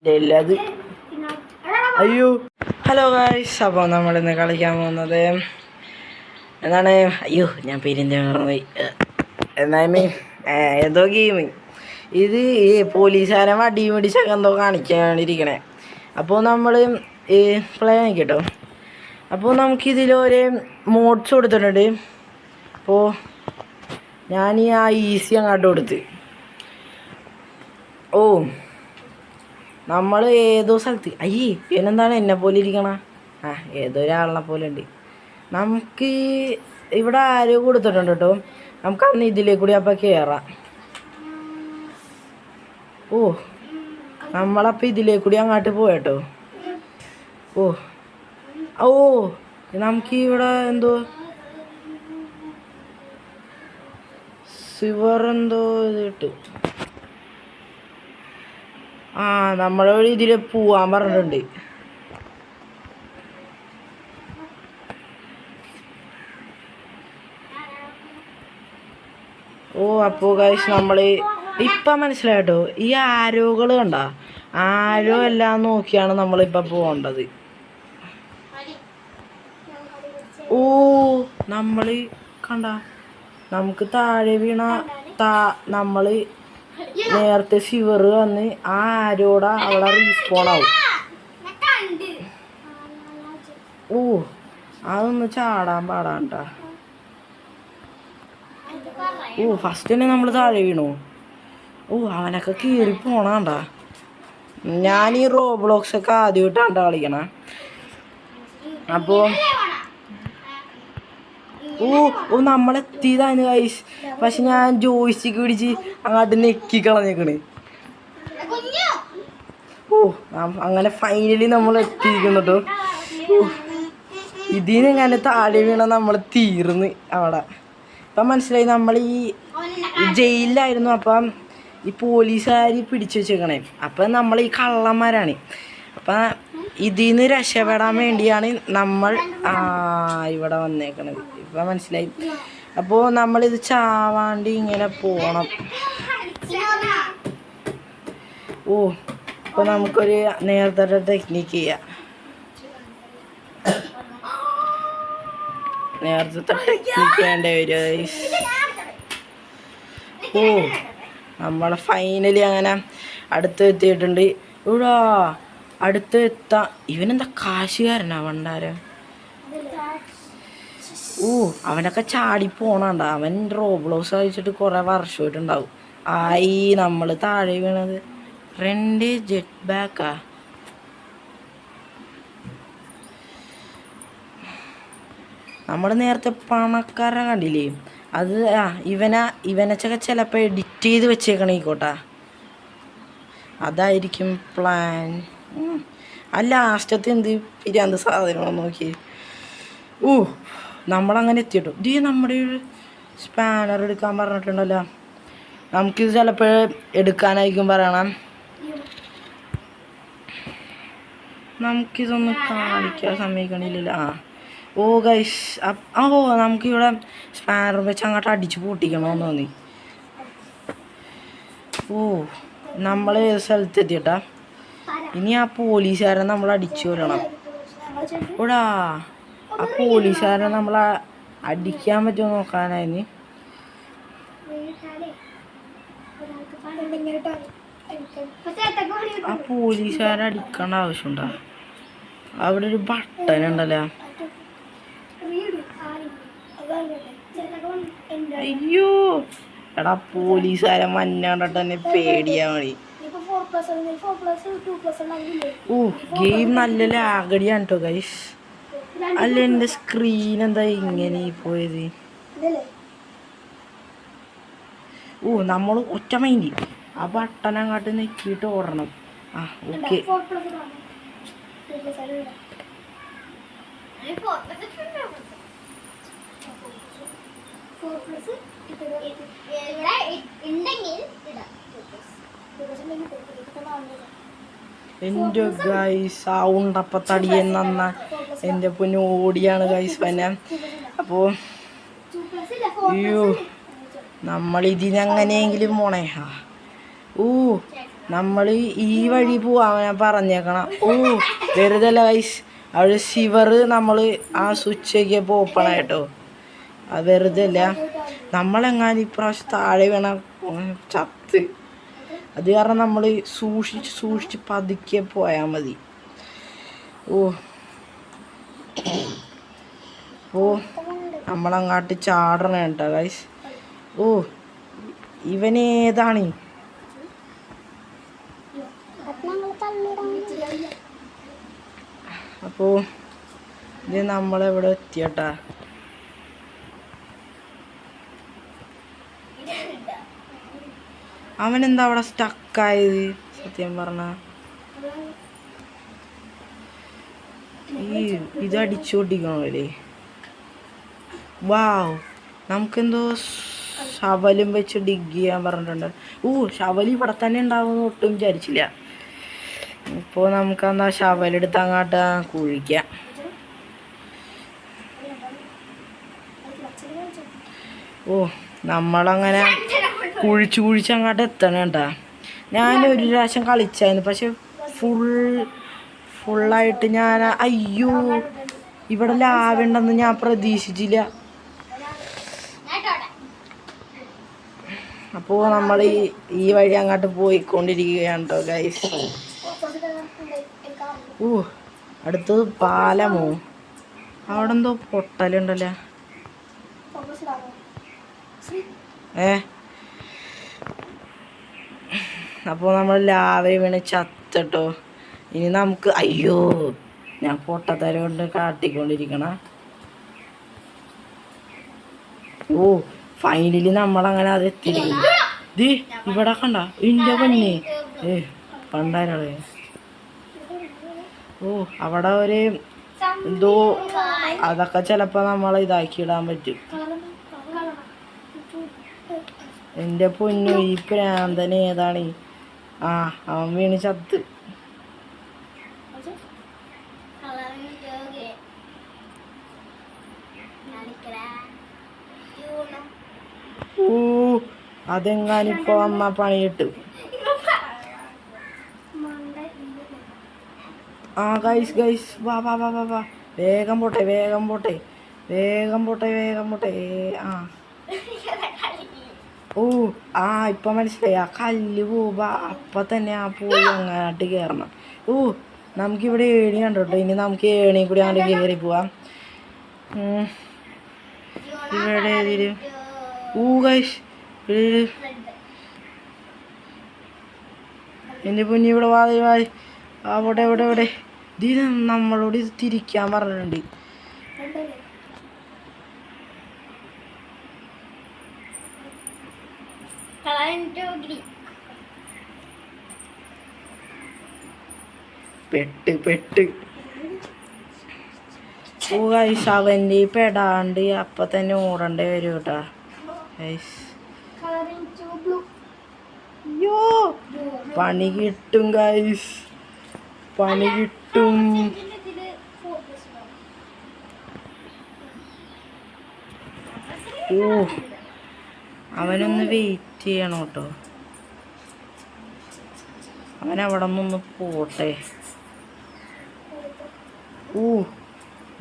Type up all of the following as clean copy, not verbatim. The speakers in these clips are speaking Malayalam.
അത് അയ്യോ ഹലോ ഗായ്സ്. അപ്പോൾ നമ്മളിന്ന് കളിക്കാൻ പോകുന്നത് എന്താണ്? അയ്യോ ഞാൻ പേരിൻ്റെ മറന്നുപോയി. എന്നാലും എന്തോ ഗെയിം ഇത് ഈ പോലീസുകാരെ വടി പിടിച്ചൊക്കെ എന്തോ കാണിക്കാണ്ടിരിക്കണേ. അപ്പോൾ നമ്മൾ പ്ലേ ആക്കിട്ടോ. അപ്പോൾ നമുക്കിതിലൊരു മോഡ്സ് കൊടുത്തിട്ടുണ്ട്. അപ്പോൾ ഞാൻ ആ ഈസി അങ്ങോട്ട് കൊടുത്ത് നമ്മൾ ഏതോ സ്ഥലത്ത് അയ്യേ പിന്നെന്താണ് എന്നെ പോലെ ഇരിക്കണ ഏതോ ഒരാളിനെ പോലെ ഉണ്ട്. നമുക്ക് ഇവിടെ ആരോ കൊടുത്തിട്ടുണ്ട് കേട്ടോ. നമുക്ക് അന്ന് ഇതിലേക്ക് കൂടി അപ്പം കയറാം. നമ്മളപ്പം ഇതിലേക്ക് കൂടി അങ്ങോട്ട് പോയട്ടോ. നമുക്ക് ഇവിടെ എന്തോ സിവർ എന്തോ ഇത് കിട്ടും. നമ്മളെ വഴി ഇതിൽ പോവാൻ പറഞ്ഞിട്ടുണ്ട്. അപ്പോൾ ഗൈസ് നമ്മൾ ഇപ്പം മനസ്സിലായിട്ടോ. ഈ ആരോകൾ കണ്ട ആരോ എല്ലാം നോക്കിയാണ് നമ്മളിപ്പം പോകേണ്ടത്. നമ്മൾ കണ്ട നമുക്ക് താഴെ വീണ നമ്മൾ നേരത്തെ സിവർ വന്ന് ആ ആരോടാ അവിടെ റീസ്പോൺ ആവും. അതൊന്ന് ചാടാൻ പാടാണ്ട. ഫസ്റ്റ് തന്നെ നമ്മൾ താഴെ വീണു. അവനൊക്കെ കീറി പോണാണ്ട. ഞാൻ ഈ റോബ്ലോക്സ് ഒക്കെ ആദ്യമായിട്ടാണ് കളിക്കണേ. അപ്പോൾ നമ്മളെത്തിയതാണ് ഗൈസ്. പക്ഷെ ഞാൻ ജോയിസ്റ്റിക്ക് പിടിച്ച് അങ്ങോട്ട് നെക്കി കളഞ്ഞേക്കണ്. അങ്ങനെ ഫൈനലി നമ്മൾ എത്തിയിരിക്കുന്നു കേട്ടോ. ഇതിനെങ്ങനെ താഴെ വീണ നമ്മൾ തീർന്ന് അവിടെ. ഇപ്പം മനസ്സിലായി നമ്മൾ ഈ ജയിലിലായിരുന്നു. അപ്പം ഈ പോലീസുകാർ പിടിച്ചു വെച്ചേക്കണേ. അപ്പം നമ്മൾ ഈ കള്ളന്മാരാണ്. അപ്പം ഇതിൽ നിന്ന് രക്ഷപ്പെടാൻ വേണ്ടിയാണ് നമ്മൾ ഇവിടെ വന്നേക്കണത്. ഇപ്പം മനസ്സിലായി. അപ്പോൾ നമ്മളിത് ചാവാണ്ടി ഇങ്ങനെ പോകണം. അപ്പോൾ നമുക്കൊരു നേരത്തെ ടെക്നിക്ക് ചെയ്യാം. നേരത്തെ ടെക്നിക്ക് വേണ്ട വരും. നമ്മൾ ഫൈനലി അങ്ങനെ അടുത്ത് എത്തിയിട്ടുണ്ട്. ഇവിടെ അടുത്ത് എത്താൻ ഇവനെന്താ കാശുകാരനാ വണ്ടാരം. അവനൊക്കെ ചാടിപ്പോണണ്ട. അവൻ റോബ്ലോക്സ് കഴിച്ചിട്ട് കുറേ വർഷമായിട്ടുണ്ടാവും. നമ്മൾ താഴെ വീണത് 2 ജെറ്റ് ബാക്കാ. നമ്മൾ നേരത്തെ പണക്കാരനെ കണ്ടില്ലേ? അത് ഇവനൊക്കെ ചിലപ്പോൾ എഡിറ്റ് ചെയ്ത് വെച്ചേക്കണേക്കോട്ടാ. അതായിരിക്കും പ്ലാൻ. ലാസ്റ്റത്തെ എന്ത് പിരാന്ത് സാധനമാണോ നോക്കി. നമ്മളങ്ങനെ എത്തിയിട്ടു. നമ്മുടെ ഒരു സ്പാനർ എടുക്കാൻ പറഞ്ഞിട്ടുണ്ടല്ലോ. നമുക്കിത് ചിലപ്പോൾ എടുക്കാനായിരിക്കും പറയണം. നമുക്കിതൊന്നും കാണിക്കാൻ സമ്മതിക്കണില്ല. ഗൈസ് നമുക്കിവിടെ സ്പാനർ വെച്ച് അങ്ങോട്ട് അടിച്ച് പൊട്ടിക്കണമെന്ന് തോന്നി. നമ്മൾ ഏത് സ്ഥലത്ത് എത്തിയിട്ടാ. ഇനി ആ പോലീസുകാരനെ നമ്മൾ അടിച്ചു കൊല്ലണം. ആ പോലീസുകാരനെ നമ്മൾ അടിക്കാൻ പറ്റുമോ നോക്കാനായിരുന്നു. ആ പോലീസുകാരെ അടിക്കേണ്ട ആവശ്യമുണ്ടോ? അവിടെ ഒരു ബട്ടൺ ഉണ്ടല്ലോ. അയ്യോ എടാ പോലീസുകാരെ മഞ്ഞാണ്ടിട്ട് തന്നെ പേടിയാ മതി. ഗെയിം നല്ല ലാഗടിയാണ് കേട്ടോ ഗൈസ്. അല്ല എൻ്റെ സ്ക്രീൻ എന്താ ഇങ്ങനെ പോയത്? നമ്മൾ ഒറ്റ മൈൻഡ് ആ ബട്ടൺ അങ്ങോട്ട് നെക്കിയിട്ട് ഓടണം. ഓക്കെ. എൻ്റെ ഗൈസ് ഉണ്ടപ്പം തടിയൻ നന്ന എൻ്റെ പൊന്നു ഓടിയാണ് ഗൈസ് പിന്നെ. അപ്പോൾ നമ്മളിതിനെങ്ങനെയെങ്കിലും പോണേ. നമ്മൾ ഈ വഴി പോവാൻ ഞാൻ പറഞ്ഞേക്കണം. ഓ വെറുതെ അല്ല ഗൈസ്, അവിടെ ശിവർ നമ്മൾ ആ സ്വിച്ചൊക്കെ ഓപ്പൺ ആയിട്ടോ. അത് വെറുതെ അല്ല, നമ്മളെങ്ങാനും ഇപ്രാവശ്യം താഴെ വീണ ചത്ത്. അത് കാരണം നമ്മൾ സൂക്ഷിച്ച് പതുക്കെ പോയാൽ മതി. ഓ നമ്മളങ്ങാട്ട് ചാടണ കേട്ടോ ഗൈസ്. ഓ ഇവനേതാണ്? അപ്പോൾ ഇത് നമ്മളെവിടെ എത്തിയട്ടാ. അവനെന്താ അവിടെ സ്റ്റക്കായത്? സത്യം പറഞ്ഞ ഇത് അടിച്ചോട്ടിക്കണല്ലേ. വാവ്, നമുക്കെന്തോ ശവലും വെച്ച് ഡിഗ് ചെയ്യാൻ പറഞ്ഞിട്ടുണ്ട്. ശവല് ഇവിടെ തന്നെ ഉണ്ടാവുമെന്ന് ഒട്ടും വിചാരിച്ചില്ല. ഇപ്പോൾ നമുക്കെന്താ ശവലെടുത്ത് അങ്ങോട്ട് കുഴിക്കാം. നമ്മളങ്ങനെ കുഴിച്ച് അങ്ങോട്ട് എത്തണം കേട്ടാ. ഞാൻ ഒരു പ്രാവശ്യം കളിച്ചായിരുന്നു, പക്ഷെ ഫുള്ളായിട്ട് ഞാൻ അയ്യോ ഇവിടെ ലാവുണ്ടെന്ന് ഞാൻ പ്രതീക്ഷിച്ചില്ല. അപ്പോൾ നമ്മൾ ഈ വഴി അങ്ങോട്ട് പോയിക്കൊണ്ടിരിക്കുകയാണ് കേട്ടോ ഗൈസ്. അടുത്തത് പാലമോ? അവിടെ എന്തോ പൊട്ടലുണ്ടല്ലോ. അപ്പോൾ നമ്മൾ ലാവേ വീണ് ചത്തട്ടോ. ഇനി നമുക്ക് അയ്യോ ഞാൻ പൊട്ടത്തരം കൊണ്ട് കാട്ടിക്കൊണ്ടിരിക്കണ. ഫൈനലി നമ്മളങ്ങനെ അത് എത്തിയിരിക്കുന്നു. ഇത് ഇവിടെ കണ്ട ഇന്റെ പൊന്നെ പണ്ടാരളെ. അവിടെ ഒരു എന്തോ അതൊക്കെ ചിലപ്പോൾ നമ്മളെ ഇതാക്കിയിടാൻ പറ്റും. എൻ്റെ പൊന്നു ഈ പ്രാന്തൻ ഏതാണ്? അവൻ വീണ് ചത്ത്. അതെങ്ങാനിപ്പോ അമ്മ പണിയിട്ടു. ഗൈസ് വാ വേഗം പോട്ടെ. ഇപ്പൊ മനസ്സിലായി. ആ കല്ല് പോവുക അപ്പൊ തന്നെ പോയി അങ്ങോട്ട് കയറണം. നമുക്കിവിടെ ഏണി കണ്ടോട്ടോ. ഇനി നമുക്ക് ഏണി കൂടി അങ്ങോട്ട് കയറി പോവാം. ഇവിടെ ഗൈസ് എൻ്റെ പൊന്നി ഇവിടെ വായി അവിടെ ഇതിന് നമ്മളോട് ഇത് തിരിക്കാൻ പറഞ്ഞിട്ടുണ്ട്. പെട്ട് ഗൈസ് അവൻ്റെ പെടാണ്ട് അപ്പൊ തന്നെ ഓടണ്ടേ വരും കേട്ടാ ഗൈസ്. പണി കിട്ടും ഗൈസ്, പണി കിട്ടും. അവനൊന്ന് വെയിറ്റ് ചെയ്യണം കേട്ടോ. അവനവിടെ നിന്നൊന്ന് പോട്ടെ.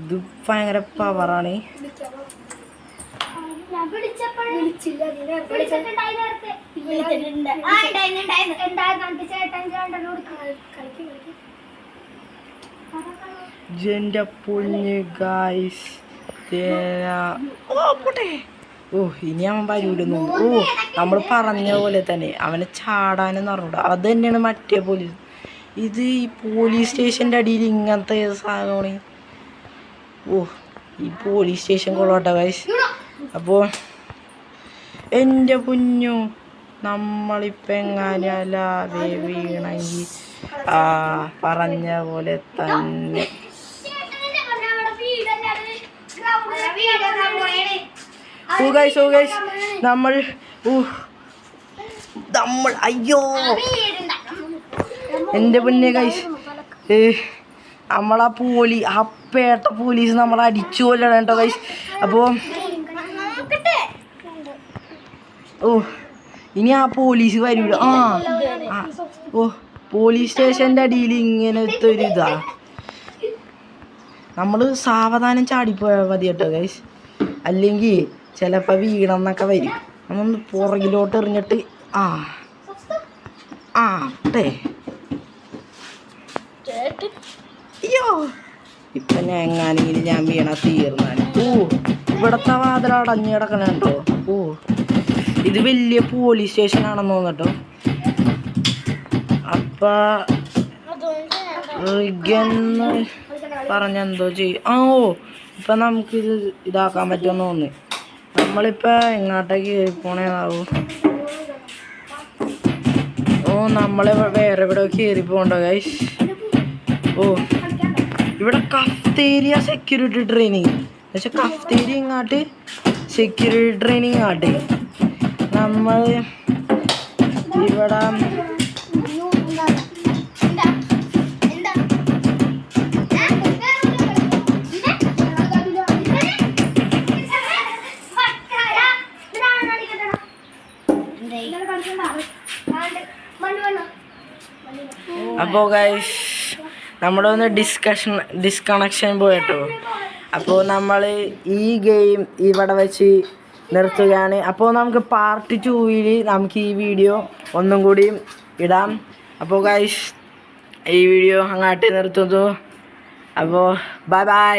ഇത് ഭയങ്കര പവറാണ്. എൻ്റെ പൊന്ന് ഗൈസ്. ഇനി അവൻ വരൂലെന്നു. നമ്മൾ പറഞ്ഞ പോലെ തന്നെ അവനെ ചാടാനെന്ന് പറഞ്ഞൂടാ. അത് തന്നെയാണ് മറ്റേ പോലീസ്. ഇത് ഈ പോലീസ് സ്റ്റേഷൻ്റെ അടിയിൽ ഇങ്ങനത്തെ സാധനമാണ്. ഈ പോലീസ് സ്റ്റേഷൻ കൊള്ളോട്ടെ ഗൈസ്. അപ്പോൾ എൻ്റെ കുഞ്ഞു നമ്മളിപ്പോൾ എങ്ങനെയല്ലാതെ വീണെങ്കിൽ പറഞ്ഞ പോലെ തന്നെ നമ്മൾ അയ്യോ എൻ്റെ പൊന്നെ ഗൈസ്, നമ്മളാ പേട്ട പോലീസ് നമ്മളെ അടിച്ചു കൊല്ലണം കേട്ടോ ഗൈസ്. അപ്പോൾ ഇനി ആ പോലീസ് വരൂല. ഓ പോലീസ് സ്റ്റേഷൻ്റെ അടിയിൽ ഇങ്ങനത്തെ ഒരു ഇതാ. നമ്മൾ സാവധാനം ചാടിപ്പോയാൽ മതി കേട്ടോ ഗൈസ്, അല്ലെങ്കിൽ ചിലപ്പോൾ വീണെന്നൊക്കെ വരും. നമ്മളൊന്ന് പുറകിലോട്ട് എറിഞ്ഞിട്ട് അയ്യോ ഇപ്പം ഞാൻ എങ്ങാനെങ്കിലും ഞാൻ വീണ തീർന്നാണ്. ഇവിടത്തെ വാതിൽ അടഞ്ഞു കിടക്കണുണ്ടോ? ഇത് വലിയ പോലീസ് സ്റ്റേഷനാണെന്ന് തോന്നട്ടോ. അപ്പം റിഗെന്ന് പറഞ്ഞെന്തോ ചെയ്യും. ഇപ്പം നമുക്കിത് ഇതാക്കാൻ പറ്റുമെന്ന് തോന്നി. നമ്മളിപ്പോൾ എങ്ങോട്ടേക്ക് കയറി പോണേന്നാവും. നമ്മൾ വേറെ എവിടെ കയറി പോകണ്ടോ ഗൈസ്? ഇവിടെ കഫ്തേരിയ സെക്യൂരിറ്റി ട്രെയിനിങ് പക്ഷെ കഫ്തേരിയ ഇങ്ങോട്ട് സെക്യൂരിറ്റി ട്രെയിനിങ് ഇങ്ങോട്ട്. നമ്മൾ ഇവിടെ അപ്പോൾ ഗൈസ് നമ്മുടെ ഒന്ന് ഡിസ്കണക്ഷൻ പോയിട്ടോ. അപ്പോൾ നമ്മൾ ഈ ഗെയിം ഇവിടെ വെച്ച് നിർത്തുകയാണ്. അപ്പോൾ നമുക്ക് പാർട്ട് 2 നമുക്ക് ഈ വീഡിയോ ഒന്നും കൂടി ഇടാം. അപ്പോൾ ഗൈസ് ഈ വീഡിയോ അങ്ങോട്ട് നിർത്തുന്നു. അപ്പോൾ ബൈ.